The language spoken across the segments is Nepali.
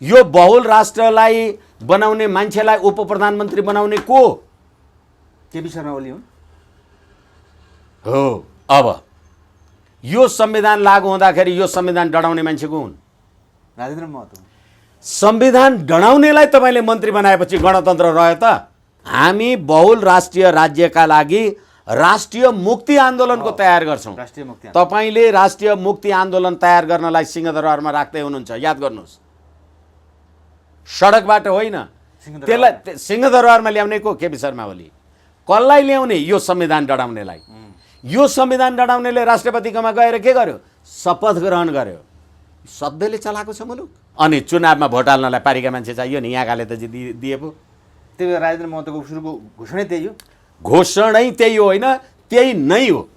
यो बहुल राष्ट्रलाई बनाउने मान्छेलाई उपप्रधानमन्त्री बनाउने को? केपी शर्मा ओली हुन्। हो। अब यो संविधान लागू हुँदाखेरि यो संविधान डढाउने मान्छे को हुन्? राजेन्द्र महतो। संविधान डढाउनेलाई तपाईँले मन्त्री बनाएपछि गणतन्त्र रह्यो त? हामी बहुल राष्ट्रिय राज्यका लागि राष्ट्रिय मुक्ति आन्दोलनको तयार गर्छौँ। राष्ट्रिय मुक्ति तपाईँले राष्ट्रिय मुक्ति आन्दोलन तयार गर्नलाई सिंहदरबारमा राख्दै हुनुहुन्छ, याद गर्नुहोस्। सडकबाट होइन, त्यसलाई सिंहदरबारमा ल्याउने को? केपी शर्मा ओली। कसलाई ल्याउने? यो संविधान डढाउनेलाई। यो संविधान डढाउनेले राष्ट्रपतिकोमा गएर के गर्यो? शपथ ग्रहण गर्यो। सधैँले चलाएको छ मुलुक। अनि चुनावमा भोट हाल्नलाई पारिका मान्छे चाहियो नि, यहाँकाले त दिए पो। त्यही भएर राजेन्द्र महतोको सुरुको घोषणै त्यही हो। घोषणै त्यही हो, होइन त्यही नै हो।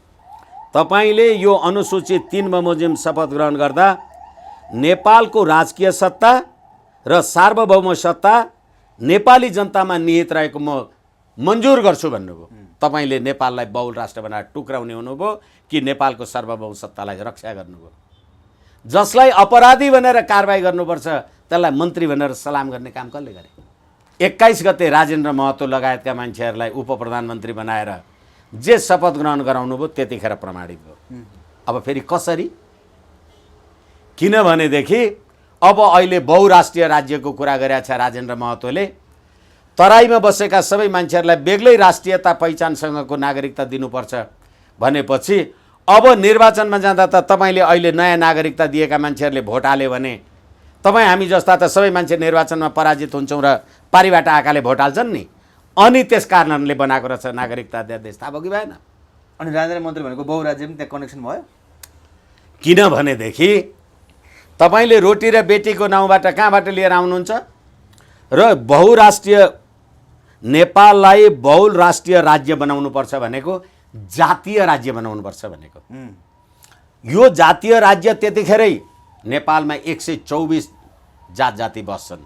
तपाईँले यो अनुसूचित 3 बमोजिम शपथ ग्रहण गर्दा नेपालको राजकीय सत्ता र सार्वभौम सत्ता नेपाली जनतामा निहित रहेको म मन्जुर गर्छु भन्नुभयो। तपाईँले नेपाललाई बहुल राष्ट्र बनाएर टुक्राउने हुनुभयो कि नेपालको सार्वभौम सत्तालाई रक्षा गर्नुभयो? जसलाई अपराधी भनेर कारबाही गर्नुपर्छ त्यसलाई मन्त्री भनेर सलाम गर्ने काम कसले गरे? 21 गते राजेन्द्र महतो लगायतका मान्छेहरूलाई उपप्रधानमन्त्री बनाएर जे शपथ ग्रहण गराउनु भयो त्यतिखेर प्रमाणित भयो। अब फेरि कसरी? किनभनेदेखि अब अहिले बहुराष्ट्रिय राज्यको कुरा गरेका छ राजेन्द्र महतोले। तराईमा बसेका सबै मान्छेहरूलाई बेग्लै राष्ट्रियता पहिचानसँगको नागरिकता दिनुपर्छ भनेपछि अब निर्वाचनमा जाँदा त तपाईँले अहिले नयाँ नागरिकता दिएका मान्छेहरूले भोट हाल्यो भने तपाईँ हामी जस्ता त सबै मान्छे निर्वाचनमा पराजित हुन्छौँ र पारिबाट आएकाले भोट हाल्छन् नि। अनि त्यस कारणले बनाएको रहेछ नागरिकता अध्यादेश, थाहा भयो कि भएन? अनि राजेन्द्र मन्त्री भनेको बहुराज्य पनि त्यहाँ कनेक्सन भयो। किनभनेदेखि तपाईँले रोटी र बेटीको नाउँबाट कहाँबाट लिएर आउनुहुन्छ? र बहुराष्ट्रिय नेपाललाई बहुल राष्ट्रिय राज्य बनाउनुपर्छ भनेको जातीय राज्य बनाउनुपर्छ भनेको। यो जातीय राज्य त्यतिखेरै नेपालमा 124 जात जाति बस्छन्।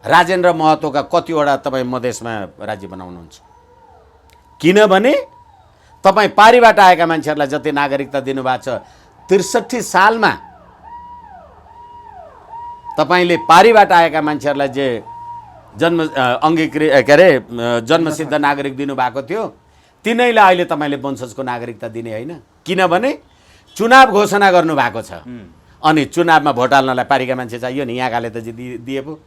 राजेन्द्र महतोका कतिवटा तपाईँ मधेसमा राज्य बनाउनुहुन्छ? किनभने तपाईँ पारिबाट आएका मान्छेहरूलाई जति नागरिकता दिनुभएको छ 63 सालमा तपाईँले पारिबाट आएका मान्छेहरूलाई जे जन्मसिद्ध नागरिक दिनुभएको थियो तिनैलाई अहिले तपाईँले वंशजको नागरिकता दिने होइन। किनभने चुनाव घोषणा गर्नुभएको छ अनि चुनावमा भोट हाल्नलाई पारिका मान्छे चाहियो नि, यहाँकाले त दिए पो।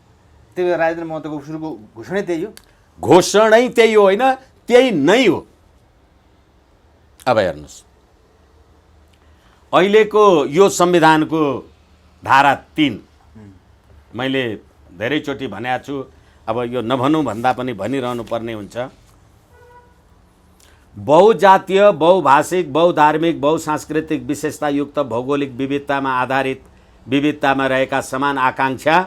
त्यही भएर राजेन्द्र महतोको सुरुको घोषणै त्यही हो। घोषणै त्यही हो, होइन त्यही नै हो। अब हेर्नुहोस्, अहिलेको यो संविधानको धारा 3 मैले धेरैचोटि भनेको छु, अब यो नभनौँ भन्दा पनि भनिरहनु पर्ने हुन्छ। बहुजातीय, बहुभाषिक, बहुधार्मिक, बहुसांस्कृतिक विशेषतायुक्त भौगोलिक विविधतामा आधारित विविधतामा रहेका समान आकांक्षा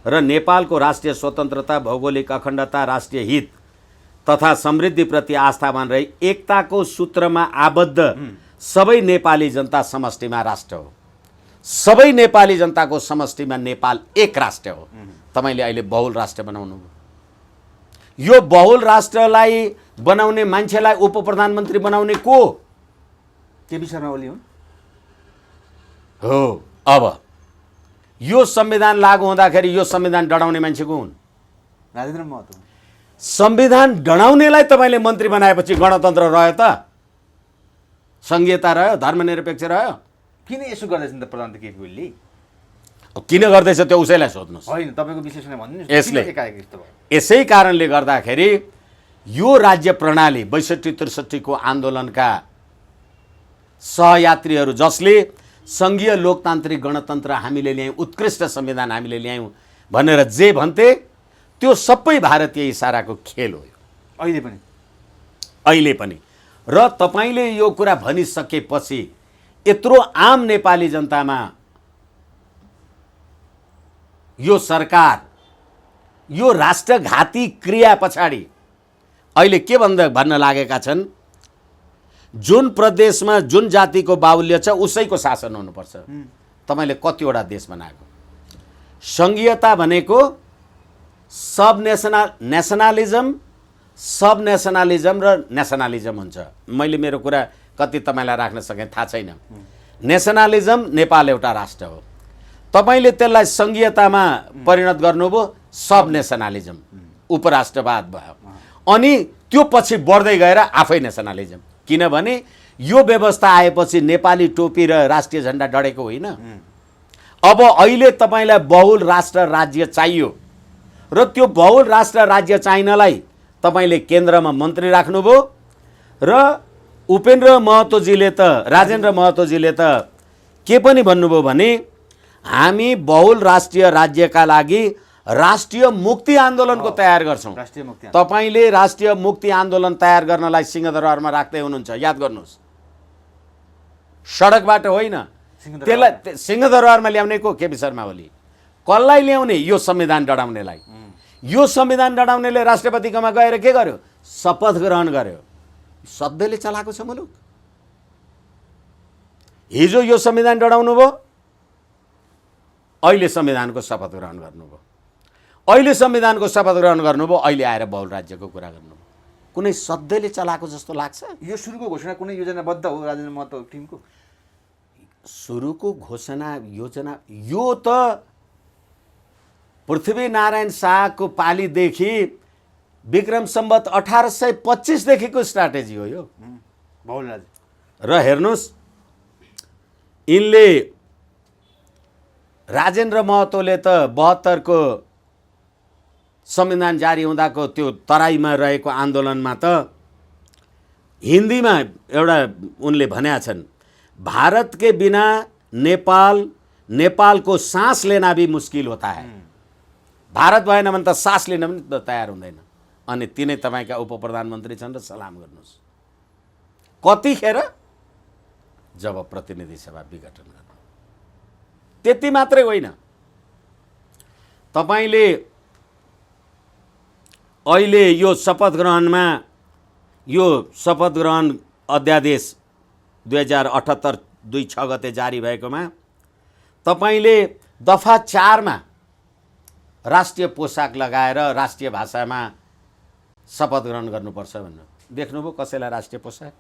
र नेपालको राष्ट्रिय स्वतन्त्रता, भौगोलिक अखण्डता, राष्ट्रिय हित तथा समृद्धिप्रति आस्थावान रही एकताको सूत्रमा आबद्ध सबै नेपाली जनता समष्टिमा राष्ट्र हो। सबै नेपाली जनताको समष्टिमा नेपाल एक राष्ट्र हो। तपाईँले अहिले बहुल राष्ट्र बनाउनु भयो। यो बहुल राष्ट्रलाई बनाउने मान्छेलाई उपप्रधानमन्त्री बनाउने को? केपी शर्मा ओली हुन्। हो। अब यो संविधान लागू हुँदाखेरि यो संविधान डढाउने मान्छे को हुन्? राजेन्द्र महतो। संविधान डढाउनेलाई तपाईँले मन्त्री बनाएपछि गणतन्त्र रह्यो त? संघीयता रह्यो? धर्मनिरपेक्ष रह्यो? किन यसो गर्दैछन् त प्रधानमन्त्री केपी ओलीले? किन गर्दैछ त्यो उसैलाई सोध्नुहोस्। होइन, तपाईँको विश्लेषण भन्नुहोस्। यसै कारणले गर्दाखेरि यो राज्य प्रणाली 62-63 को आन्दोलनका सहयात्रीहरू जसले सङ्घीय लोकतान्त्रिक गणतन्त्र हामीले ल्यायौँ, उत्कृष्ट संविधान हामीले ल्यायौँ भनेर जे भन्थे त्यो सबै भारतीय इसाराको खेल हो। अहिले पनि र तपाईँले यो कुरा भनिसकेपछि यत्रो आम नेपाली जनतामा यो सरकार यो राष्ट्रघाती क्रिया पछाडि अहिले के भन्न लागेका छन्? जुन प्रदेशमा जुन जातिको बाहुल्य छ उसैको शासन हुनुपर्छ। तपाईँले कतिवटा देश बनाएको? सङ्घीयता भनेको सब नेसनलिजम र नेसनलिजम हुन्छ। मैले मेरो कुरा कति तपाईँलाई राख्न सकेँ थाहा छैन। नेसनलिजम नेपाल एउटा राष्ट्र हो, तपाईँले त्यसलाई सङ्घीयतामा परिणत गर्नुभयो, सब नेसनलिजम, उपराष्ट्रवाद भयो। अनि त्यो पछि बढ्दै गएर आफै नेसनलिजम। किनभने यो व्यवस्था आएपछि नेपाली टोपी र राष्ट्रिय झन्डा डढेको होइन। अब अहिले तपाईँलाई बहुल राष्ट्र राज्य चाहियो र त्यो बहुल राष्ट्र राज्य चाहिनलाई तपाईँले केन्द्रमा मन्त्री राख्नुभयो र उपेन्द्र महतोजीले त, राजेन्द्र महतोजीले त के पनि भन्नुभयो भने हामी बहुल राष्ट्रिय राज्यका लागि राष्ट्रिय मुक्ति आन्दोलनको तयार गर्छौँ। राष्ट्रिय मुक्ति तपाईँले राष्ट्रिय मुक्ति आन्दोलन तयार गर्नलाई सिंहदरबारमा राख्दै हुनुहुन्छ, याद गर्नुहोस्। सडकबाट होइन, त्यसलाई सिंहदरबारमा ल्याउने को? केपी शर्मा ओली। कसलाई ल्याउने? यो संविधान डढाउनेलाई। यो संविधान डढाउनेले राष्ट्रपतिकोमा गएर के गर्यो? शपथ ग्रहण गर्यो। सधैँले चलाएको छ मुलुक। हिजो यो संविधान डढाउनु भयो, अहिले संविधानको शपथ ग्रहण गर्नुभयो। अहिले संविधानको शपथ ग्रहण गर्नुभयो, अहिले आएर बहुल राज्यको कुरा गर्नुभयो। कुनै सधैँले चलाएको जस्तो लाग्छ? यो सुरुको घोषणा कुनै योजनाबद्ध हो राजेन्द्र महतो टिमको? सुरुको घोषणा योजना यो त पृथ्वीनारायण शाहको पालीदेखि विक्रम सम्वत 1825 देखिको स्ट्राटेजी हो यो बहुल राज्य। र हेर्नुहोस्, यिनले राजेन्द्र महतोले त 72 को संविधान जारी हुँदाको त्यो तराईमा रहेको आन्दोलनमा त हिन्दीमा एउटा उनले भनेका छन्, भारत के बिना नेपाल को सांस लेना भी मुश्किल होता है। भारत भएन भने त सास लिन पनि तयार हुँदैन। अनि तिनै तपाईँका उप प्रधानमन्त्री छन् र सलाम गर्नुहोस्। कतिखेर? जब प्रतिनिधि सभा विघटन गर्नु। त्यति मात्रै होइन, तपाईँले अहिले यो शपथ ग्रहणमा यो शपथ ग्रहण अध्यादेश 2078 2/6 गते जारी भएकोमा तपाईँले दफा 4 मा राष्ट्रिय पोसाक लगाएर राष्ट्रिय भाषामा शपथ ग्रहण गर्नुपर्छ भन्नु देख्नुभयो कसैलाई? राष्ट्रिय पोसाक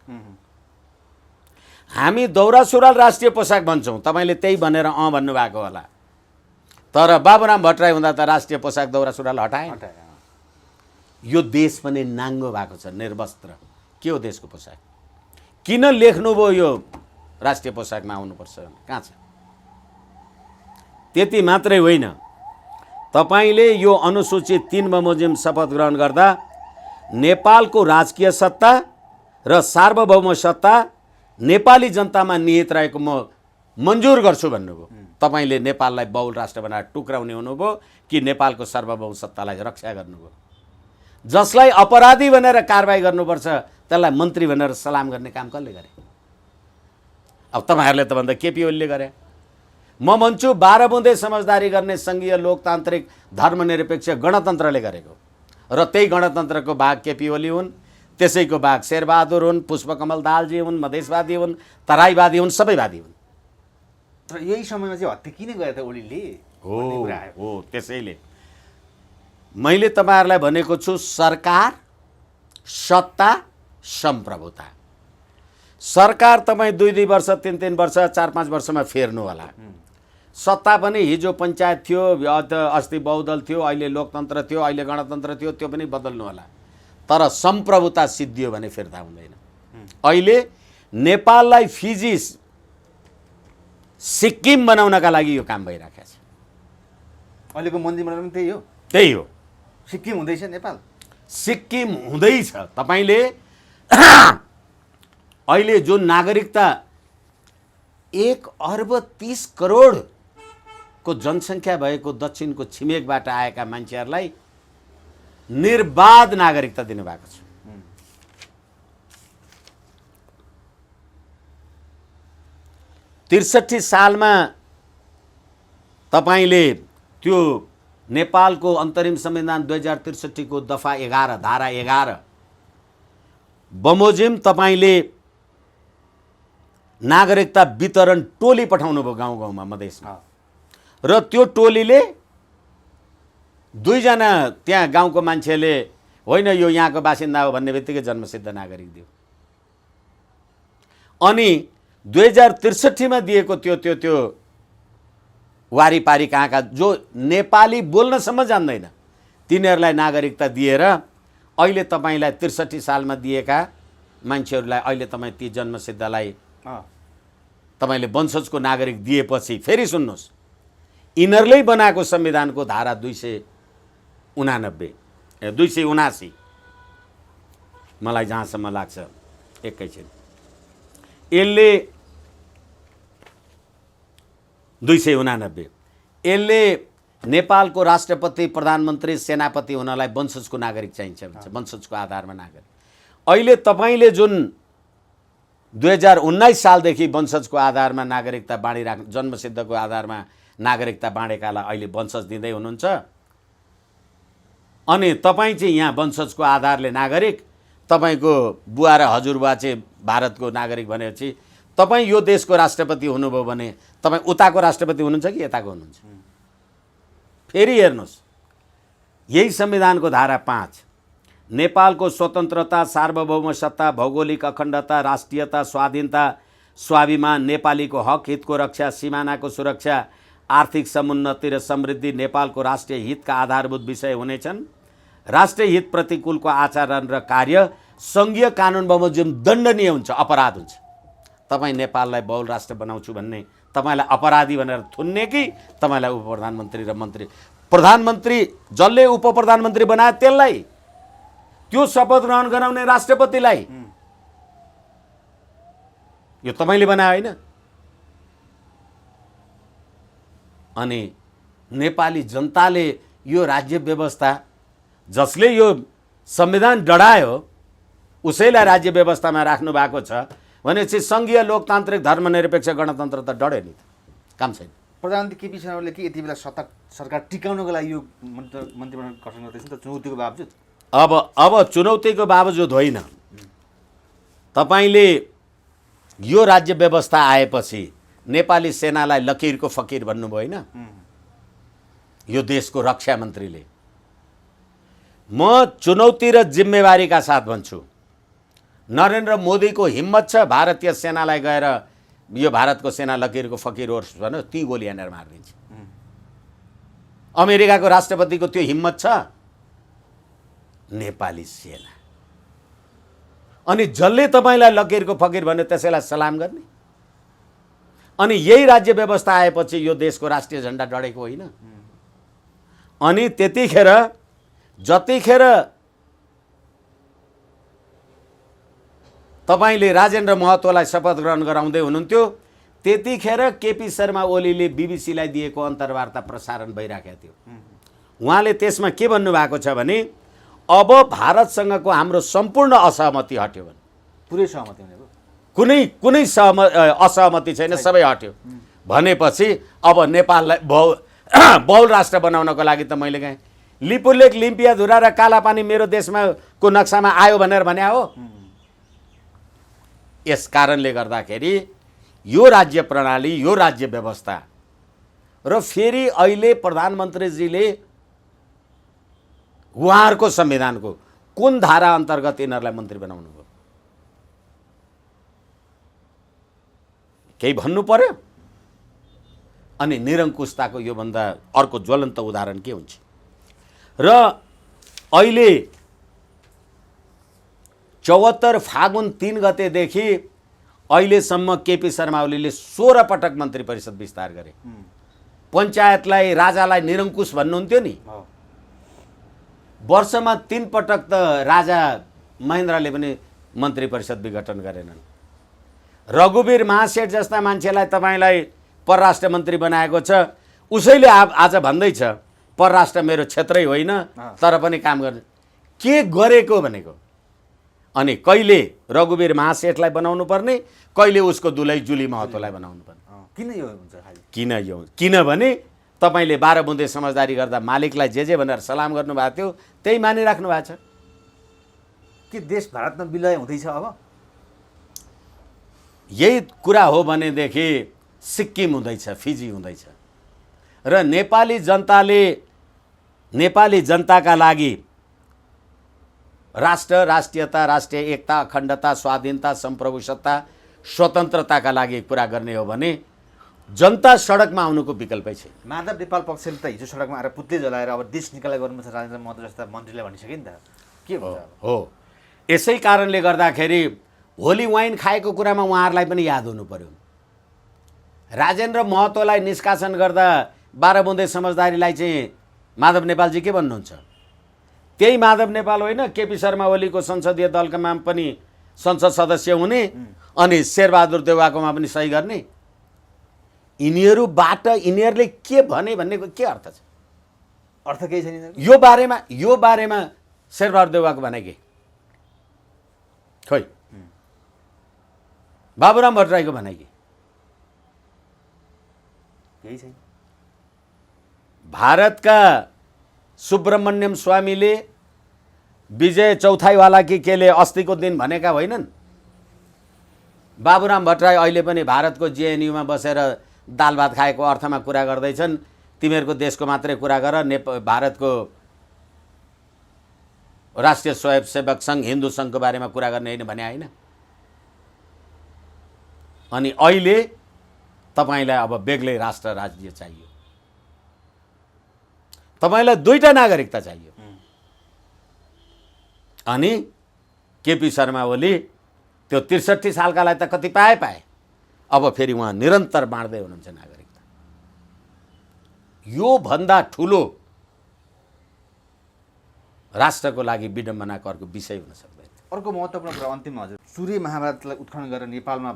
हामी दौरा सुरुवाल राष्ट्रिय पोसाक भन्छौँ, तपाईँले त्यही भनेर भन्नुभएको होला। तर बाबुराम भट्टराई हुँदा त राष्ट्रिय पोसाक दौरा सुरुवाल हटाए। यो देश पनि नाङ्गो भएको छ, निर्वस्त्र। के हो देशको पोसाक? किन लेख्नुभयो यो राष्ट्रिय पोसाकमा आउनुपर्छ? कहाँ छ? त्यति मात्रै होइन, तपाईँले यो अनुसूचित 3 बमोजिम शपथ ग्रहण गर्दा नेपालको राजकीय सत्ता र सार्वभौम सत्ता नेपाली जनतामा निहित रहेको म मन्जुर गर्छु भन्नुभयो। तपाईँले नेपाललाई बहुल राष्ट्र बनाएर टुक्राउने हुनुभयो कि नेपालको सार्वभौम सत्तालाई रक्षा गर्नुभयो? जसलाई अपराधी भनेर कारबाही गर्नुपर्छ त्यसलाई मन्त्री भनेर सलाम गर्ने काम कसले गरे? अब तपाईँहरूले त भन्दा केपी ओलीले गरे। म भन्छु 12 बुँदे समझदारी गर्ने सङ्घीय लोकतान्त्रिक धर्मनिरपेक्ष गणतन्त्रले गरेको, र त्यही गणतन्त्रको भाग केपी ओली हुन्, त्यसैको भाग शेरबहादुर हुन्, पुष्पकमल दाहालजी हुन्, मधेसवादी हुन्, तराईवादी हुन्, सबैवादी हुन्। तर यही समयमा चाहिँ हत्या किन गरे त ओलीले? हो त्यसैले मैले तपाईँहरूलाई भनेको छु, सरकार, सत्ता, सम्प्रभुता। सरकार तपाईँ 2-2 वर्ष 3-3 वर्ष 4-5 वर्षमा फेर्नु होला। सत्ता पनि हिजो पञ्चायत थियो, अस्ति बहुदल थियो, अहिले लोकतन्त्र थियो, अहिले गणतन्त्र थियो, त्यो पनि बदल्नु होला। तर सम्प्रभुता सिद्धियो भने फिर्ता हुँदैन। अहिले नेपाललाई फिजी सिक्किम बनाउनका लागि यो काम भइरहेको छ। अहिलेको मन्त्रीमण्डल पनि त्यही हो। त्यही हो, सिक्किम हुँदैछ नेपाल। सिक्किम हुँदैछ। तपाईँले अहिले जुन नागरिकता 1 अर्ब 30 करोड को जनसङ्ख्या भएको दक्षिणको छिमेकबाट आएका मान्छेहरूलाई निर्बाध नागरिकता दिनुभएको छ। त्रिसठी सालमा तपाईँले त्यो नेपालको अन्तरिम संविधान 2063 को दफा 11 धारा 11 बमोजिम तपाईँले नागरिकता वितरण टोली पठाउनु भयो गाउँ गाउँमा मधेसमा, र त्यो टोलीले 2 जना त्यहाँ गाउँको मान्छेले होइन यो यहाँको बासिन्दा हो भन्ने बित्तिकै जन्मसिद्ध नागरिक दियो। अनि 2063 मा दिएको त्यो वारिपारि कहाँका जो नेपाली बोल्नसम्म जान्दैन तिनीहरूलाई नागरिकता दिएर अहिले तपाईँलाई 63 सालमा दिएका मान्छेहरूलाई अहिले तपाईँ ती जन्मसिद्धलाई तपाईँले वंशजको नागरिक दिएपछि फेरि सुन्नुहोस्, यिनीहरूले बनाएको संविधानको धारा 279 मलाई जहाँसम्म लाग्छ एकैछिन यसले 289 यसले नेपालको राष्ट्रपति प्रधानमन्त्री सेनापति हुनलाई वंशजको नागरिक चाहिन्छ भन्छ, वंशजको आधारमा नागरिक। अहिले तपाईँले जुन 2019 सालदेखि वंशजको आधारमा नागरिकता बाँडिराख्नु, जन्मसिद्धको आधारमा नागरिकता बाँडेकालाई अहिले वंशज दिँदै हुनुहुन्छ। अनि तपाईँ चाहिँ यहाँ वंशजको आधारले नागरिक, तपाईँको बुवा र हजुरबुवा चाहिँ भारतको नागरिक भनेपछि तपाईँ यो देशको राष्ट्रपति हुनुभयो भने तपाईँ उताको राष्ट्रपति हुनुहुन्छ कि यताको हुनुहुन्छ? फेरि हेर्नुहोस्, यही संविधानको धारा 5 नेपालको स्वतन्त्रता, सार्वभौम सत्ता, भौगोलिक अखण्डता, राष्ट्रियता, स्वाधीनता, स्वाभिमान, नेपालीको हक हितको रक्षा, सिमानाको सुरक्षा, आर्थिक समुन्नति र समृद्धि नेपालको राष्ट्रिय हितका आधारभूत विषय हुनेछन्। राष्ट्रिय हित प्रतिकूलको आचरण र कार्य सङ्घीय कानुन बमोजिम दण्डनीय हुन्छ, अपराध हुन्छ। तपाईँ नेपाललाई बहुल राष्ट्र बनाउँछु भन्ने तपाईँलाई अपराधी भनेर थुन्ने कि तपाईँलाई उप प्रधानमन्त्री र मन्त्री, प्रधानमन्त्री जसले उप प्रधानमन्त्री बनाए त्यसलाई, त्यो शपथ ग्रहण गराउने राष्ट्रपतिलाई, यो तपाईँले बनायो होइन? अनि नेपाली जनताले यो राज्य व्यवस्था, जसले यो संविधान डढायो उसैलाई राज्य व्यवस्थामा राख्नु भएको छ भनेपछि सङ्घीय लोकतान्त्रिक धर्मनिरपेक्ष गणतन्त्र त डढ्यो नि, काम छैन। प्रधानमन्त्री केपी शर्मा ओलीले के यति बेला सरकार टिकाउनको लागि यो मन्त्रीमण्डल गठन गर्दैछ नि त, चुनौतीको बावजुद? अब चुनौतीको बावजुद होइन, तपाईँले यो राज्य व्यवस्था आएपछि नेपाली सेनालाई लकीरको फकीर भन्नुभयो होइन? यो देशको रक्षा मन्त्रीले। म चुनौती र जिम्मेवारीका साथ भन्छु, नरेन्द्र मोदीको हिम्मत छ भारतीय सेनालाई गएर यो भारतको सेना लकीरको फकीर होस् भन्यो, ती गोली हानेर मारिदिन्छ। अमेरिकाको राष्ट्रपतिको त्यो हिम्मत छ? नेपाली सेना। अनि जसले तपाईँलाई लकीरको फकीर भन्यो त्यसैलाई सलाम गर्ने? अनि यही राज्य व्यवस्था आएपछि यो देशको राष्ट्रिय झण्डा डढेको होइन? अनि त्यतिखेर जतिखेर तपाईँले राजेन्द्र महतोलाई शपथ ग्रहण गराउँदै हुनुहुन्थ्यो त्यतिखेर केपी शर्मा ओलीले बीबीसीलाई दिएको अन्तर्वार्ता प्रसारण भइराखेको थियो। उहाँले त्यसमा के भन्नुभएको छ भने अब भारतसँगको हाम्रो सम्पूर्ण असहमति हट्यो भने, पुरै सहमति भनेको कुनै असहमति छैन, सबै हट्यो भनेपछि अब नेपाललाई बहुल राष्ट्र बनाउनको लागि त मैले कहेँ लिपुलेक, लिम्पियाधुरा र कालापानी मेरो देशमा को नक्सामा आयो भनेर भने हो। यस कारणले गर्दाखेरि यो राज्य प्रणाली, यो राज्य व्यवस्था र फेरि अहिले प्रधानमन्त्रीजीले उहाँहरूको संविधानको कुन धारा अन्तर्गत यिनीहरूलाई मन्त्री बनाउनु भयो केही भन्नु पर्यो? अनि निरङ्कुशताको योभन्दा अर्को ज्वलन्त उदाहरण के हुन्छ? र अहिले 74 फागुन 3 गतेदेखि अहिलेसम्म केपी शर्मा ओलीले 16 पटक मन्त्री परिषद विस्तार गरे। पञ्चायतलाई, राजालाई निरङ्कुश भन्नुहुन्थ्यो नि, वर्षमा 3 पटक त राजा महेन्द्रले पनि मन्त्री परिषद विघटन गरेनन्। रघुवीर महासेठ जस्ता मान्छेलाई तपाईँलाई परराष्ट्र मन्त्री बनाएको छ, उसैले आज भन्दैछ परराष्ट्र मेरो क्षेत्रै होइन तर पनि काम गर्ने। के गरेको भनेको? अनि कहिले रघुवीर महासेठलाई बनाउनु पर्ने, कहिले उसको दुलै जुली महतोलाई बनाउनु पर्ने। किन यो हुन्छ खाली? किनभने तपाईँले 12 बुँदे समझदारी गर्दा मालिकलाई जे भनेर सलाम गर्नुभएको थियो त्यही मानिराख्नु भएको छ। के देश भारतमा विलय हुँदैछ अब? यही कुरा हो भनेदेखि सिक्किम हुँदैछ, फिजी हुँदैछ। र नेपाली जनताका लागि राष्ट्र, राष्ट्रियता, राष्ट्रिय एकता, अखण्डता, स्वाधीनता, सम्प्रभुसत्ता, स्वतन्त्रताका लागि कुरा गर्ने हो भने जनता सडकमा आउनुको विकल्पै छैन। माधव नेपाल पक्षले त हिजो सडकमा आएर पुत्ले जलाएर अब देश निकाला गर्नुपर्छ राजेन्द्र महतो जस्ता मन्त्रीले भनिसक्यो नि त, के हुन्छ अब? हो, यसै कारणले गर्दाखेरि होली वाइन खाएको कुरामा उहाँहरूलाई पनि याद हुनु पर्यो। राजेन्द्र महतोलाई निष्कासन गर्दा 12 बुँदे समझदारीलाई चाहिँ माधव नेपालजी के भन्नुहुन्छ? त्यही माधव नेपाल होइन केपी शर्मा ओलीको संसदीय दलकामा पनि संसद सदस्य हुने अनि शेरबहादुर देउवाकोमा पनि सही गर्ने? यिनीहरूबाट यिनीहरूले के भने भन्नेको के अर्थ छ? अर्थ केही छैन। यो बारेमा शेरबहादुर देउवाको भनाइ के? खोइ बाबुराम भट्टराईको भनाइ के? केही छैन। भारतका सुब्रमण्यम स्वामीले विजय चौथाईवाला कि केले अस्तिको दिन भनेका होइनन्? बाबुराम भट्टराई अहिले पनि भारतको जेएनयूमा बसेर दाल भात खाएको अर्थमा कुरा गर्दैछन्। तिमीहरूको देशको मात्रै कुरा गर, भारतको राष्ट्रिय स्वयंसेवक सङ्घ हिन्दू सङ्घको बारेमा कुरा गर्ने होइन भने होइन? अनि अहिले तपाईँलाई अब बेग्लै राष्ट्र राज्य चाहियो, तपाईँलाई 2टा नागरिकता चाहियो। अनि केपी शर्मा ओली त्यो 63 सालकालाई त कति पाए, अब फेरि उहाँ निरन्तर बाँड्दै हुनुहुन्छ नागरिकता। यो भन्दा ठुलो राष्ट्रको लागि विडम्बनाको अर्को विषय हुन सक्दैन। अर्को महत्त्वपूर्ण कुरा अन्तिममा हजुर, सूर्य महाभारतलाई उत्खनन गरेर नेपालमा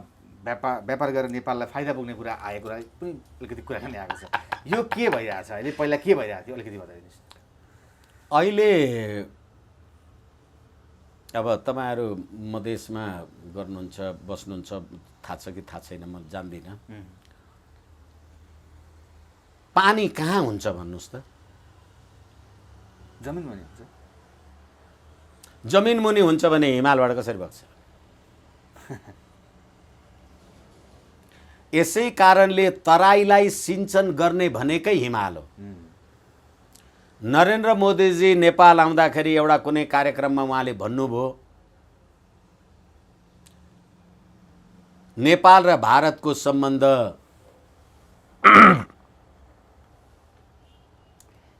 व्यापार गरेर नेपाललाई फाइदा पुग्ने कुरा आएको कुरा पनि अलिकति कुराकानी आएको छ। यो के भइरहेछ अहिले? पहिला के भइरहेको थियो अलिकति बताइदिनुहोस्। अहिले अब तपाईँहरू मधेसमा गर्नुहुन्छ, बस्नुहुन्छ, थाहा छ कि थाहा छैन म जान्दिनँ। पानी कहाँ हुन्छ भन्नुहोस् त? जमिन मुनि हुन्छ। जमिन मुनि हुन्छ भने हिमालबाट कसरी बग्छ? यसै कारणले तराईलाई सिञ्चन गर्ने भनेकै हिमाल हो। नरेन्द्र मोदीजी नेपाल आउँदाखेरि एउटा कुनै कार्यक्रममा उहाँले भन्नुभयो नेपाल र भारतको सम्बन्ध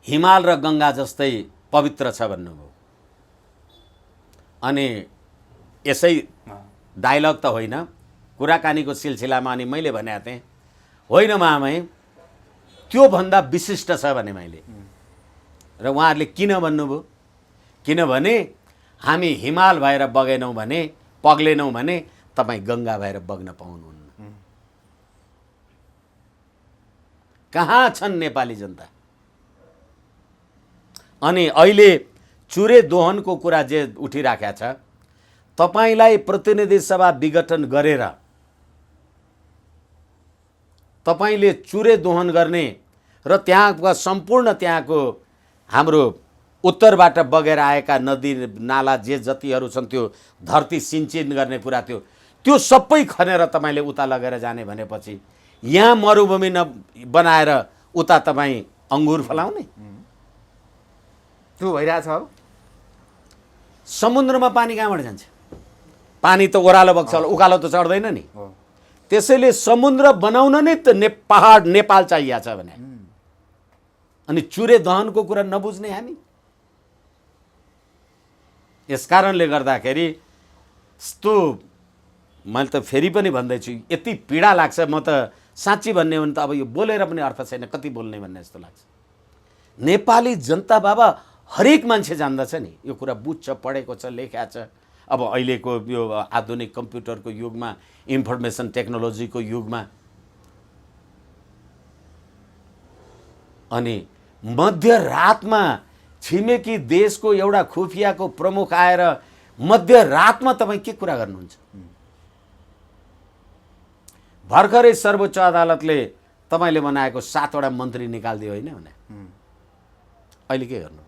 हिमाल र गङ्गा जस्तै पवित्र छ भन्नुभयो। अनि यसै डायलग त होइन, कुराकानीको सिलसिलामा अनि मैले भनेको थिएँ होइन मामै त्योभन्दा विशिष्ट छ भने मैले, र उहाँहरूले किन भन्नुभयो? किनभने हामी हिमाल भएर बगेनौँ भने, पग्लेनौँ भने तपाईँ गङ्गा भएर बग्न पाउनुहुन्न। कहाँ छन् नेपाली जनता? अनि अहिले चुरे दोहनको कुरा जे उठिराखेको छ, तपाईँलाई प्रतिनिधि सभा विघटन गरेर तपाईँले चुरे दोहन गर्ने र त्यहाँका सम्पूर्ण त्यहाँको हाम्रो उत्तरबाट बगेर आएका नदी नाला जे जतिहरू छन् त्यो धरती सिञ्चन गर्ने कुरा थियो, त्यो सबै खनेर तपाईँले उता लगेर जाने भनेपछि यहाँ मरुभूमि बनाएर उता तपाईँ अङ्गुर फलाउने? त्यो भइरहेछ। अब समुद्रमा पानी कहाँबाट जान्छ? पानी त ओह्रालो बग्छ, उकालो त चढ्दैन नि। त्यसैले समुद्र बनाउन नै त पहाड नेपाल चाहिएको छ भने, अनि चुरे दहनको कुरा नबुझ्ने हामी? यस कारणले गर्दाखेरि यस्तो मैले त फेरि पनि भन्दैछु, यति पीडा लाग्छ। म त साँच्ची भन्ने हो भने त अब यो बोलेर पनि अर्थ छैन, कति बोल्ने भन्ने जस्तो लाग्छ। नेपाली जनता बाबा हरेक मान्छे जान्दछ नि, यो कुरा बुझ्छ, पढेको छ, लेखेको छ। अब अहिलेको यो आधुनिक कम्प्युटरको युगमा, इन्फर्मेसन टेक्नोलोजीको युगमा, अनि मध्यरातमा छिमेकी देशको एउटा खुफियाको प्रमुख आएर मध्यरातमा तपाईँ के कुरा गर्नुहुन्छ? भर्खरै सर्वोच्च अदालतले तपाईँले बनाएको 7वटा मन्त्री निकालिदियो होइन भने अहिले के गर्नु?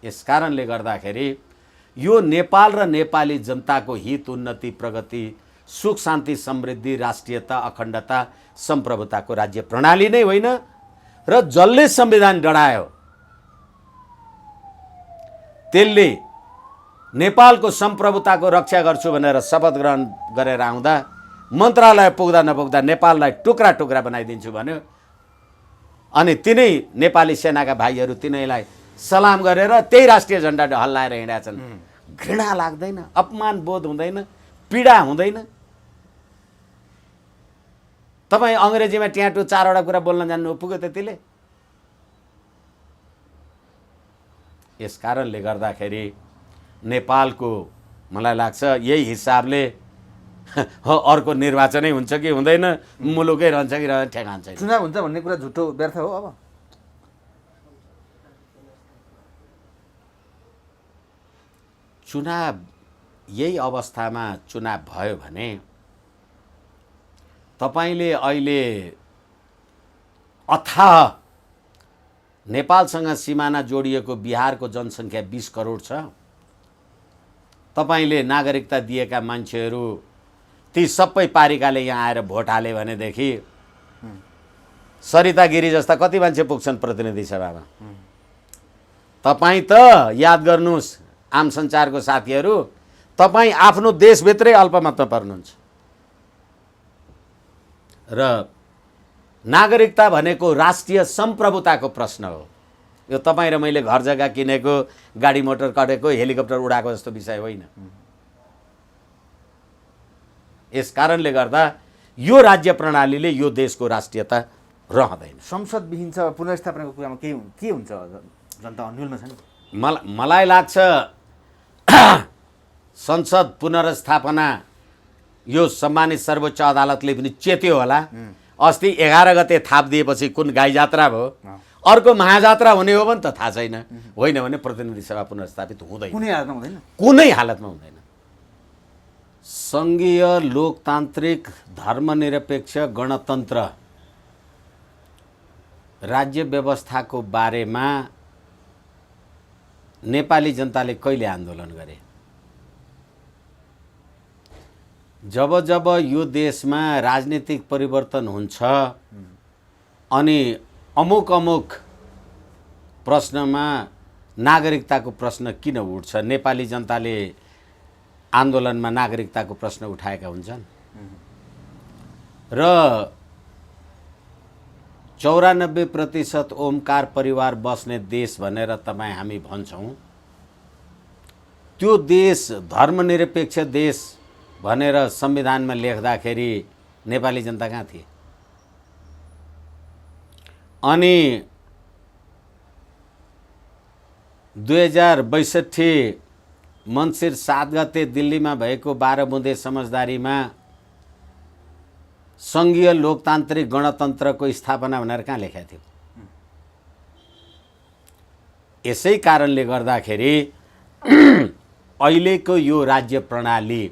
यस कारणले गर्दाखेरि यो नेपाल र नेपाली जनताको हित, उन्नति, प्रगति, सुख, शान्ति, समृद्धि, राष्ट्रियता, अखण्डता, सम्प्रभुताको राज्य प्रणाली नै होइन र जसले संविधान डढायो त्यसले नेपालको सम्प्रभुताको रक्षा गर्छु भनेर शपथ ग्रहण गरेर आउँदा मन्त्रालय पुग्दा नपुग्दा नेपाललाई टुक्रा टुक्रा बनाइदिन्छु भन्यो। अनि तिनै नेपाली सेनाका भाइहरू तिनैलाई सलाम गरेर त्यही राष्ट्रिय झन्डा हल्लाएर हिँडेका छन्। घृणा लाग्दैन? अपमान बोध हुँदैन? पीडा हुँदैन? तपाईँ अङ्ग्रेजीमा ट्याटु 4वटा कुरा बोल्न जान्नु पुग्यो त्यतिले? यस कारणले गर्दाखेरि नेपालको मलाई लाग्छ यही हिसाबले अर्को निर्वाचनै हुन्छ कि हुँदैन, मुलुकै रहन्छ कि ठेगान छैन। चुनाव हुन्छ भन्ने कुरा झुटो व्यर्थ हो। अब चुनाव यही अवस्थामा चुनाव भयो भने तपाईले अहिले अथाह नेपालसँग सिमाना जोडिएको बिहारको जनसङ्ख्या 20 करोड छ। तपाईले नागरिकता दिएका मान्छेहरू ती सबै पारिकाले यहाँ आएर भोट हाले भनेदेखि सरिता गिरी जस्ता कति मान्छे पुग्छन् प्रतिनिधि सभामा? तपाईँ त याद गर्नुहोस् आम सञ्चारको साथीहरू, तपाईँ आफ्नो देशभित्रै अल्पमतमा पर्नुहुन्छ। र नागरिकता भनेको राष्ट्रिय सम्प्रभुताको प्रश्न हो। यो तपाईँ र मैले घर जग्गा किनेको, गाडी मोटर कटेको, हेलिकप्टर उडाएको जस्तो विषय होइन। यस कारणले गर्दा यो राज्य प्रणालीले यो देशको राष्ट्रियता रहँदैन। संसद विहीन छ पुनर्स्थापनाको कुरामा के हुन्छ? जनता अन्यलमा छ नि। मलाई लाग्छ संसद पुनर्स्थापना यो सम्मानित सर्वोच्च अदालतले पनि चेत्यो होला। अस्ति 11 गते थाप दिएपछि कुन गाई जात्रा भयो, अर्को महाजात्रा हुने हो भने त थाहा छैन। होइन भने प्रतिनिधि सभा पुनर्स्थापित हुँदैन, कुनै हालतमा हुँदैन, कुनै हालतमा हुँदैन। सङ्घीय लोकतान्त्रिक धर्मनिरपेक्ष गणतन्त्र राज्य व्यवस्थाको बारेमा नेपाली जनताले कहिले आन्दोलन गरे? जब जब यो देशमा राजनीतिक परिवर्तन हुन्छ अनि अमुक अमुक प्रश्नमा नागरिकताको प्रश्न किन उठ्छ? नेपाली जनताले आन्दोलनमा नागरिकताको प्रश्न उठाएका हुन्छन् र 94% ओमकार परिवार बस्ने देश भनेर तपाईँ हामी भन्छौँ। त्यो देश धर्मनिरपेक्ष देश भनेर संविधानमा लेख्दाखेरि नेपाली जनता कहाँ थिए? अनि 2062 मङ्सिर 7 गते दिल्लीमा भएको 12 बुँदे समझदारीमा सङ्घीय लोकतान्त्रिक गणतन्त्रको स्थापना भनेर कहाँ लेखेको थियो? यसै कारणले गर्दाखेरि अहिलेको यो राज्य प्रणाली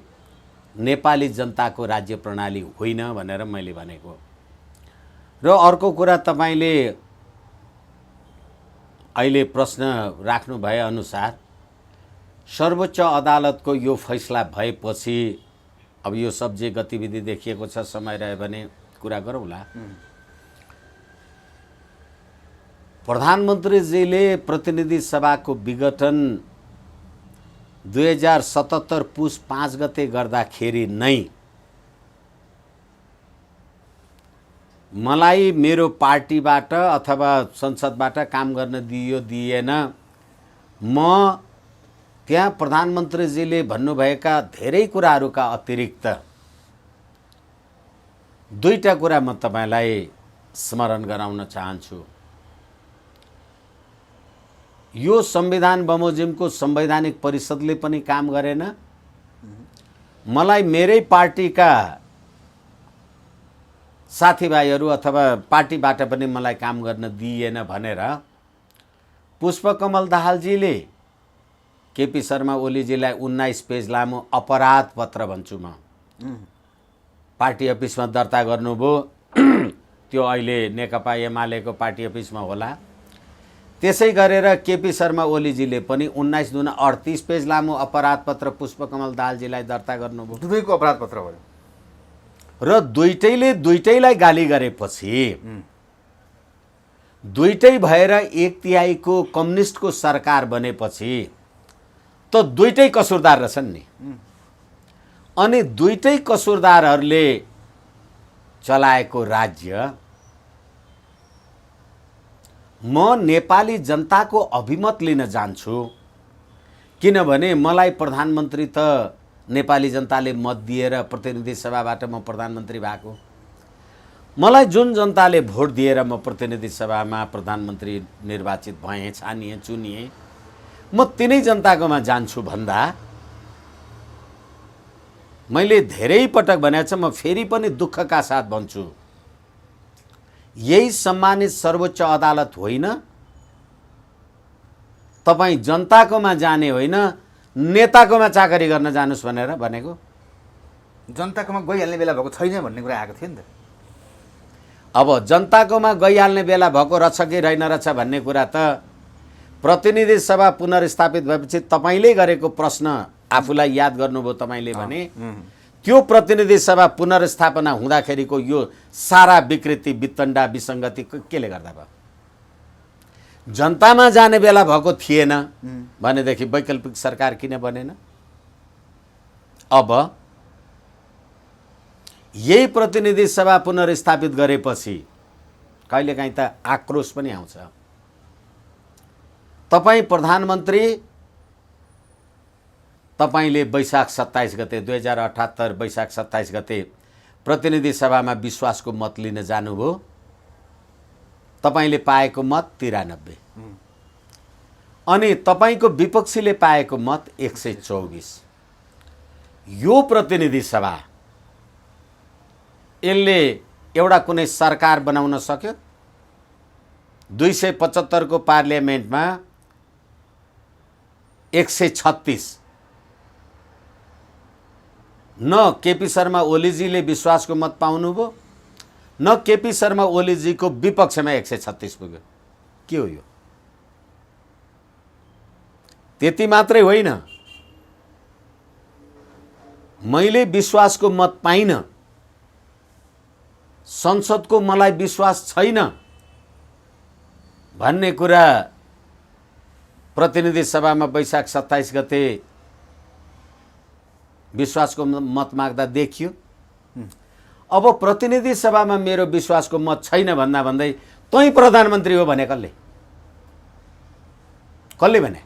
नेपाली जनताको राज्य प्रणाली होइन भनेर मैले भनेको। र अर्को कुरा, तपाईले अहिले प्रश्न राख्नु भए अनुसार सर्वोच्च अदालतको यो फैसला भएपछि अब यो सब जे गतिविधि देखिएको छ, समय रह्यो भने कुरा गरौँला। प्रधानमन्त्रीजीले प्रतिनिधि सभाको विघटन 2077 पुस 5 गते गर्दाखेरि नै मलाई मेरो पार्टीबाट अथवा संसदबाट काम गर्न दियो दिएन, म त्यहाँ प्रधानमन्त्रीजीले भन्नुभएका धेरै कुराहरूका अतिरिक्त दुईटा कुरा म तपाईलाई स्मरण गराउन चाहन्छु। यो संविधान बमोजिमको संवैधानिक परिषदले पनि काम गरेन, मलाई मेरै पार्टीका साथीभाइहरू अथवा पार्टीबाट पनि मलाई काम गर्न दिइएन भनेर पुष्पकमल दाहालजीले केपी शर्मा ओलीजीलाई 19 पेज लामो अपराध पत्र भन्छु म पार्टी अफिसमा दर्ता गर्नुभयो। त्यो अहिले नेकपा एमालेको पार्टी अफिसमा होला। त्यसै गरेर केपी शर्मा ओलीजीले पनि 19 दुना 38 पेज लामो अपराध पत्र पुष्पकमल दाहालजीलाई दर्ता गर्नुभयो। दुवैको अपराध पत्र भयो र दुईटैले दुईटैलाई गाली गरेपछि दुईटै भएर 1/3 को कम्युनिस्टको सरकार बनेपछि त दुईटै कसुरदार रहेछन् नि। अनि दुईटै कसुरदारहरूले चलाएको राज्य म नेपाली जनताको अभिमत लिन जान्छु, किनभने मलाई प्रधानमन्त्री त नेपाली जनताले मत दिएर प्रतिनिधि सभाबाट म प्रधानमन्त्री भएको, मलाई जुन जनताले भोट दिएर म प्रतिनिधि सभामा प्रधानमन्त्री निर्वाचित भएँ, छानिएँ, चुनिएँ, म तिनै जनताकोमा जान्छु भन्दा मैले धेरै पटक भनेको छु, म फेरि पनि दुःखका साथ भन्छु, यही सम्मानित सर्वोच्च अदालत होइन, तपाईँ जनताकोमा जाने होइन, नेताकोमा चाकरी गर्न जानुस् भनेर भनेको। जनताकोमा गइहाल्ने बेला भएको छैन भन्ने कुरा आएको थियो नि त। अब जनताकोमा गइहाल्ने बेला भएको रहेछ कि रहेन रहेछ भन्ने कुरा त प्रतिनिधि सभा पुनर्स्थापित भएपछि तपाईँले गरेको प्रश्न आफूलाई याद गर्नुभयो तपाईँले भने त्यो प्रतिनिधि सभा पुनर्स्थापना हुँदाखेरिको यो सारा विकृति, वितण्डा, विसङ्गति केले गर्दा भयो? जनतामा जाने बेला भएको थिएन भनेदेखि वैकल्पिक सरकार किन बनेन? अब यही प्रतिनिधि सभा पुनर्स्थापित गरेपछि कहिलेकाहीँ त आक्रोश पनि आउँछ। तपाईँ प्रधानमन्त्री, तपाईले वैशाख 27 गते 2078 वैशाख 27 गते प्रतिनिधि सभामा विश्वासको मत लिन जानुभयो, तपाईले पाएको मत 93 अनि तपाईको विपक्षीले पाएको मत 124। यो प्रतिनिधि सभा यसले एउटा कुनै सरकार बनाउन सक्यो? 275 को पार्लियामेन्टमा 136 न केपी शर्मा ओलीजीले विश्वासको मत पाउनुभयो, न केपी शर्मा ओलीजीको विपक्षमा 136 पुग्यो। के हो यो? त्यति मात्रै होइन, मैले विश्वासको मत पाइन, संसदको मलाई विश्वास छैन भन्ने कुरा प्रतिनिधि सभामा वैशाख 27 गते विश्वासको मत माग्दा देखियो। अब प्रतिनिधि सभामा मेरो विश्वासको मत छैन भन्दा भन्दै तै प्रधानमन्त्री हो भने कसले भने?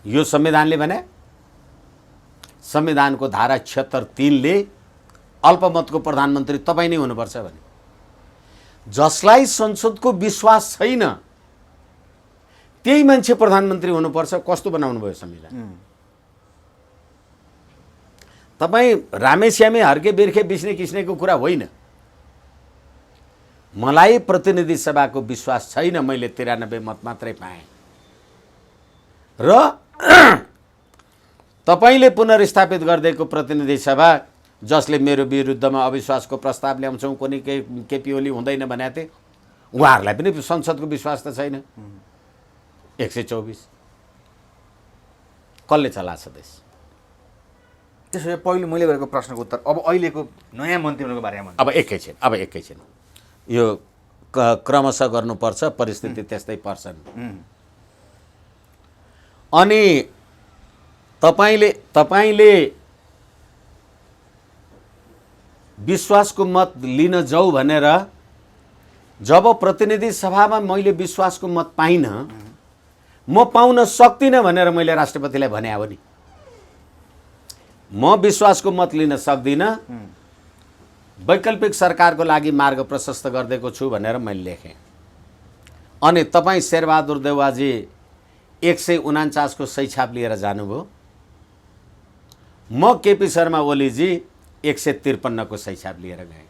यो संविधानले भने? संविधानको धारा 76(3) ले अल्पमतको प्रधानमन्त्री तपाईँ नै हुनुपर्छ भने, जसलाई संसदको विश्वास छैन त्यही मान्छे प्रधानमन्त्री हुनुपर्छ। कस्तो बनाउनु भयो संविधान? तपाईँ रामेश्यामे हर्के बिर्खे बिस्ने किस्नेको कुरा होइन। मलाई प्रतिनिधि सभाको विश्वास छैन, मैले 93 मत मात्रै पाएँ र तपाईले पुनर्स्थापित गर्दैको प्रतिनिधि सभा जसले मेरो विरुद्धमा अविश्वासको प्रस्ताव ल्याउँछौँ, कुनै केपी ओली हुँदैन भनेको थिए, उहाँहरूलाई पनि संसदको विश्वास त छैन। 124 कसले चलाछ देश? त्यसो भए पहिलो मैले गरेको प्रश्नको उत्तर अब अहिलेको नयाँ मन्त्रीहरूको बारेमा अब एकैछिन यो क्रमशः गर्नुपर्छ, परिस्थिति त्यस्तै पर्छन्। अनि तपाईले विश्वासको मत लिन जाऊ भनेर जब प्रतिनिधि सभामा मैले विश्वासको मत पाइन, म पाउन सक्दिनँ भनेर मैले राष्ट्रपतिलाई भने हो नि, म विश्वासको मत लिन सक्दिनँ, वैकल्पिक सरकारको लागि मार्ग प्रशस्त गर्दैको छु भनेर मैले लेखेँ। अनि तपाईँ शेरबहादुर देउवाजी 149 को सही छाप लिएर जानुभयो, म केपी शर्मा ओलीजी 153 को सही छाप लिएर गएँ।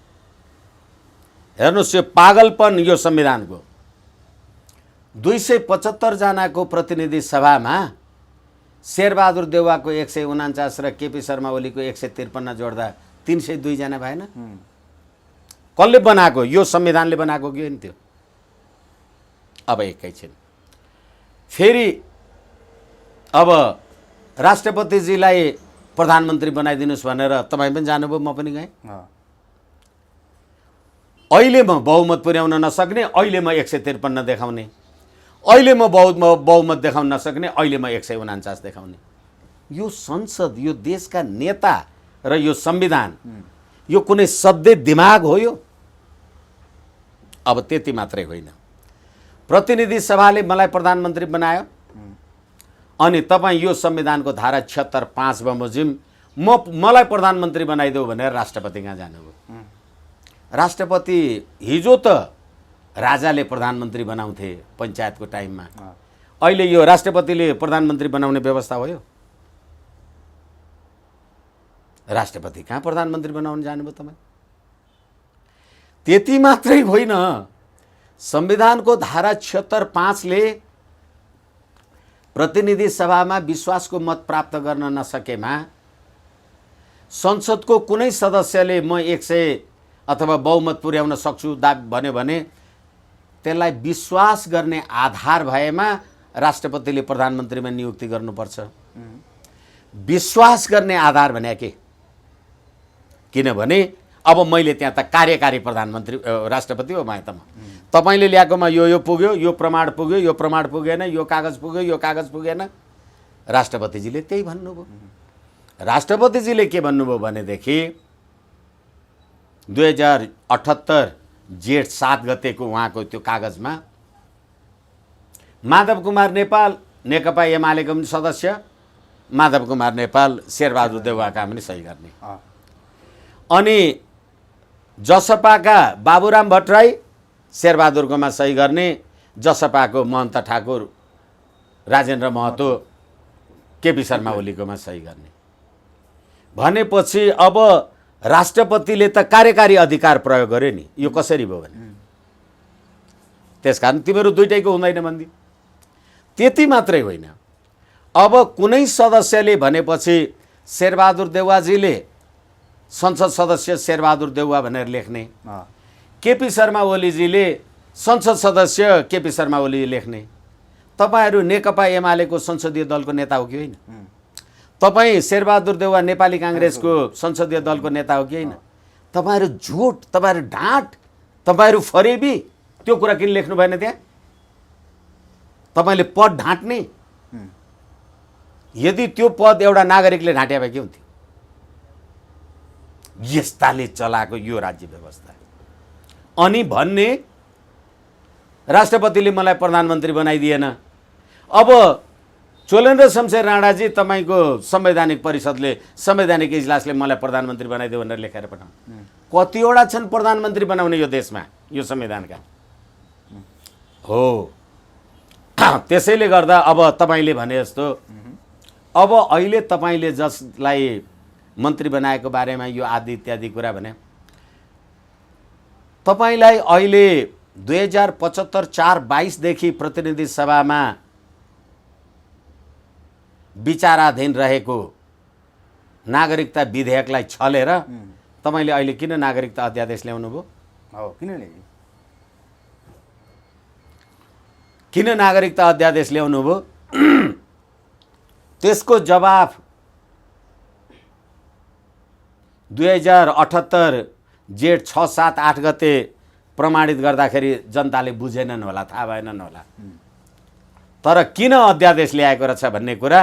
हेर्नुहोस् यो पागलपन यो संविधानको। 275 जनाको प्रतिनिधि सभामा शेरबहादुर देउवाको 149 र केपी शर्मा ओलीको 153 जोड्दा 302 जना भएन? कसले बनाएको? यो संविधानले बनाएको कि होइन त्यो? अब एकैछिन फेरि अब राष्ट्रपतिजीलाई प्रधानमन्त्री बनाइदिनुस् भनेर तपाईँ पनि जानुभयो, म पनि गएँ। अहिले म बहुमत पुर्याउन नसक्ने, अहिले म 153 देखाउने, अहिले म बहुमत देखाउन नसक्ने, अहिले म 149 देखाउने। यो संसद, यो देशका नेता र यो संविधान, यो कुनै सधैँ दिमाग हो यो? अब त्यति मात्रै होइन, प्रतिनिधि सभाले मलाई प्रधानमन्त्री बनायो अनि तपाईँ यो संविधानको धारा 76(5) बमोजिम मलाई प्रधानमन्त्री बनाइदेऊ भनेर राष्ट्रपति कहाँ जानुभयो। राष्ट्रपति हिजो त राजाले प्रधानमन्त्री बनाउँथे पञ्चायतको टाइममा, अहिले यो राष्ट्रपतिले प्रधानमन्त्री बनाउने व्यवस्था हो यो? राष्ट्रपति कहाँ प्रधानमन्त्री बनाउन जानुभयो तपाईँ? त्यति मात्रै होइन, संविधानको धारा 76(5) ले प्रतिनिधि सभामा विश्वासको मत प्राप्त गर्न नसकेमा संसदको कुनै सदस्यले म 100 अथवा बहुमत पुर्याउन सक्छु भन्यो भने त्यसलाई विश्वास गर्ने आधार भएमा राष्ट्रपतिले प्रधानमन्त्रीमा नियुक्ति गर्नुपर्छ। विश्वास गर्ने आधार भने के? किनभने अब मैले त्यहाँ त कार्यकारी प्रधानमन्त्री राष्ट्रपति हो माया त म, तपाईँले ल्याएकोमा यो पुग्यो, यो प्रमाण पुग्यो, यो प्रमाण पुगेन, यो कागज पुग्यो, यो कागज पुगेन। राष्ट्रपतिजीले त्यही भन्नुभयो। राष्ट्रपतिजीले के भन्नुभयो भनेदेखि 2078 जेठ 7 गतेको उहाँको त्यो कागजमा माधव कुमार नेपाल नेकपा एमालेको पनि सदस्य, माधव कुमार नेपाल शेरबहादुर देउवाका पनि सही गर्ने, अनि जसपाका बाबुराम भट्टराई शेरबहादुरकोमा सही गर्ने, जसपाको महन्त ठाकुर राजेन्द्र महतो केपी शर्मा ओलीकोमा सही गर्ने भनेपछि अब राष्ट्रपतिले त कार्यकारी अधिकार प्रयोग गर्यो नि। यो कसरी भयो भने त्यसकारण तिमीहरू दुईटैको हुँदैन भन्दी। त्यति मात्रै होइन, अब कुनै सदस्यले भनेपछि शेरबहादुर देउवाजीले संसद सदस्य शेरबहादुर देउवा भनेर लेख्ने, केपी शर्मा ओलीजीले संसद सदस्य केपी शर्मा ओली लेख्ने। तपाईहरू नेकपा एमालेको संसदीय दलको नेता हो कि होइन? तपाईँ शेरबहादुर देउवा नेपाली काङ्ग्रेसको संसदीय दलको नेता हो कि होइन? तपाईँहरू झुट, तपाईँहरू ढाँट, तपाईँहरू फरेबी त्यो कुरा किन लेख्नु भएन त्यहाँ? तपाईँले पद ढाँट्ने, यदि त्यो पद एउटा नागरिकले ढाँट्या भए के हुन्थ्यो? यस्ताले चलाएको यो राज्य व्यवस्था। अनि भन्ने राष्ट्रपतिले मलाई प्रधानमन्त्री बनाइदिएन। अब चोलेन्द्र शमशेर राणाजी तपाईँको संवैधानिक परिषदले, संवैधानिक इजलासले मलाई प्रधानमन्त्री बनाइदियो भनेर लेखेर पठाउनु। कतिवटा छन् प्रधानमन्त्री बनाउने यो देशमा यो संविधानका? हो। त्यसैले गर्दा अब तपाईँले भने जस्तो अब अहिले तपाईँले जसलाई मन्त्री बनाएको बारेमा यो आदि इत्यादि कुरा भने, तपाईँलाई अहिले 2075 4/22 देखि प्रतिनिधि सभामा विचाराधीन रहेको नागरिकता विधेयकलाई छलेर तपाईँले अहिले किन नागरिकता अध्यादेश ल्याउनु भयो? किन नागरिकता अध्यादेश ल्याउनु भयो? त्यसको जवाफ 2078 जेठ 6, 7, 8 गते प्रमाणित गर्दाखेरि जनताले बुझेनन् होला, थाहा भएनन् होला। तर किन अध्यादेश ल्याएको रहेछ भन्ने कुरा